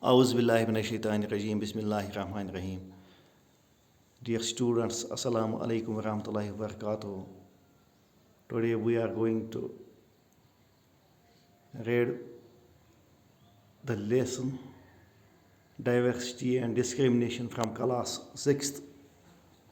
A'udhu billahi minash shaitanir rajim. Bismillahir rahmanir rahim. Dear students, Assalamu alaikum wa rahmatullahi wa barakatuh. Today we are going to read the lesson Diversity and Discrimination from class 6th,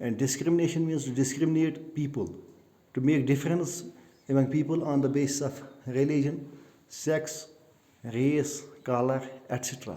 And discrimination means to discriminate people, to make difference among people on the basis of religion, sex, race, color, etc.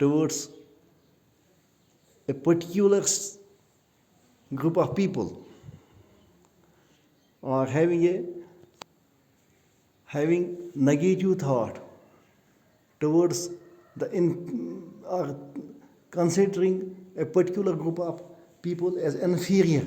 towards a particular group of people, or having negative thought towards or considering a particular group of people as inferior.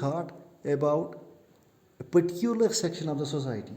thought about a particular section of the society.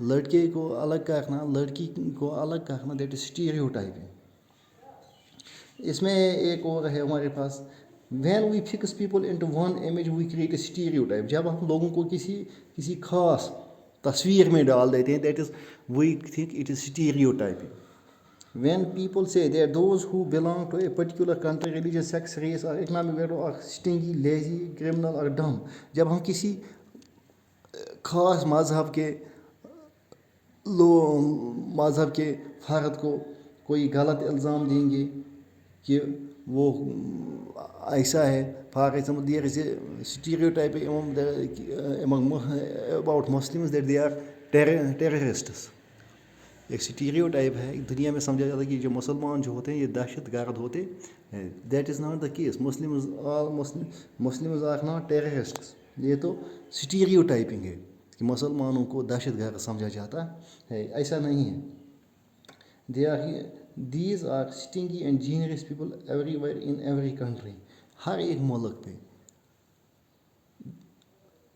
لڑکے کو الگ کرنا, لڑکی کو الگ کرنا, that is stereotyping. اس میں ایک اور ہے ہمارے پاس, when we fix people into one image we create a stereotype. جب ہم لوگوں کو کسی خاص تصویر میں ڈال دیتے ہیں, that is we think it is stereotyping. When people say that those who belong to a particular country, religion, sex, race or economic background are stingy, lazy, criminal or dumb. جب ہم کسی خاص مذہب کے فرد کو کوئی غلط الزام دیں گے کہ وہ ایسا ہے, for example there is a stereotype about Muslims that they are terrorists. ایک اسٹیریوٹائپ ہے دنیا میں سمجھا جاتا ہے کہ جو مسلمان جو ہوتے ہیں یہ دہشت گرد ہوتے ہیں. That is not the case. Muslims are not terrorists. یہ تو اسٹیریوٹائپنگ ہے کہ مسلمانوں کو دہشت گرد سمجھا جاتا ہے, ایسا نہیں ہے. These are stingy and generous people everywhere in every country. ہر ایک ملک پہ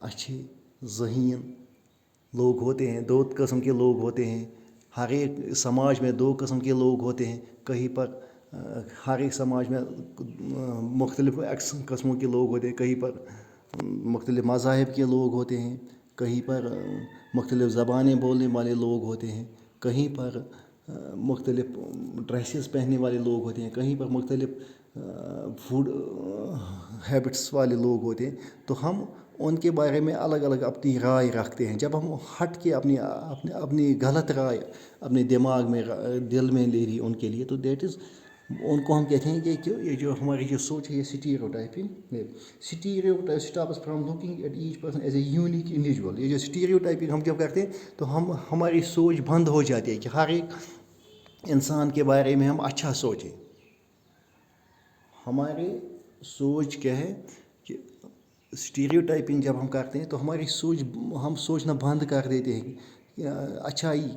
اچھے ذہین لوگ ہوتے ہیں, دو قسم کے لوگ ہوتے ہیں. ہر ایک سماج میں دو قسم کے لوگ ہوتے ہیں. کہیں پر ہر ایک سماج میں مختلف قسموں کے لوگ ہوتے ہیں. کہیں پر مختلف مذاہب کے لوگ ہوتے ہیں. کہیں پر مختلف زبانیں بولنے والے لوگ ہوتے ہیں. کہیں پر مختلف ڈریسز پہننے والے لوگ ہوتے ہیں. کہیں پر مختلف فوڈ ہیبٹس والے لوگ ہوتے ہیں. تو ہم ان کے بارے میں الگ الگ اپنی رائے رکھتے ہیں. جب ہم ہٹ کے اپنی غلط رائے اپنے دماغ میں دل میں لے لی ان کے لیے, تو دیٹ از ان کو ہم کہتے ہیں کہ یہ جو ہماری جو سوچ ہے یہ اسٹیریوٹائپنگ ہے. Stereotype stops from looking at each person as a unique individual. یہ جو اسٹیریوٹائپنگ ہم جب کرتے ہیں تو ہماری سوچ بند ہو جاتی ہے کہ ہر ایک انسان کے بارے میں ہم اچھا سوچیں. ہماری سوچ کیا ہے کہ اسٹیریوٹائپنگ جب ہم کرتے ہیں تو ہماری ہم سوچنا بند کر دیتے ہیں کہ اچھائی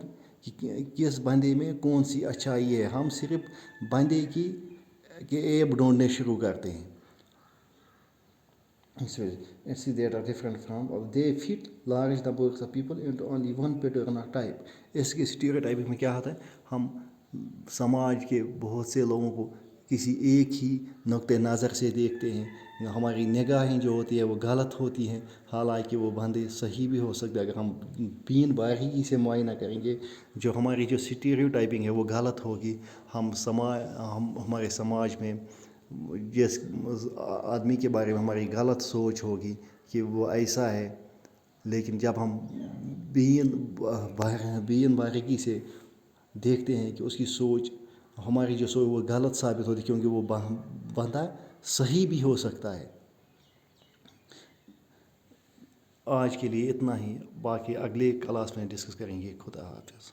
کس بندے میں کون سی اچھائی ہے. ہم صرف بندے کے ایب ڈھونڈنے شروع کرتے ہیں. That are different from, or they fit large numbers of people into only one pattern or type. اس کے اسٹیریوٹائپنگ میں کیا ہوتا ہے, ہم سماج کے بہت سے لوگوں کو کسی ایک ہی نقطۂ نظر سے دیکھتے ہیں. ہماری نگاہیں جو ہوتی ہے وہ غلط ہوتی ہیں, حالانکہ وہ بندے صحیح بھی ہو سکتے. اگر ہم بین باریکی سے معائنہ کریں گے جو ہماری جو اسٹیریوٹائپنگ ہے وہ غلط ہوگی. ہمارے سماج میں جس آدمی کے بارے میں ہماری غلط سوچ ہوگی کہ وہ ایسا ہے, لیکن جب ہم بین باریکی سے دیکھتے ہیں کہ اس کی سوچ ہماری جو سوچ وہ غلط ثابت ہوتی ہے, کیونکہ وہ بندہ صحیح بھی ہو سکتا ہے. آج کے لیے اتنا ہی, باقی اگلے کلاس میں ڈسکس کریں گے. خدا حافظ.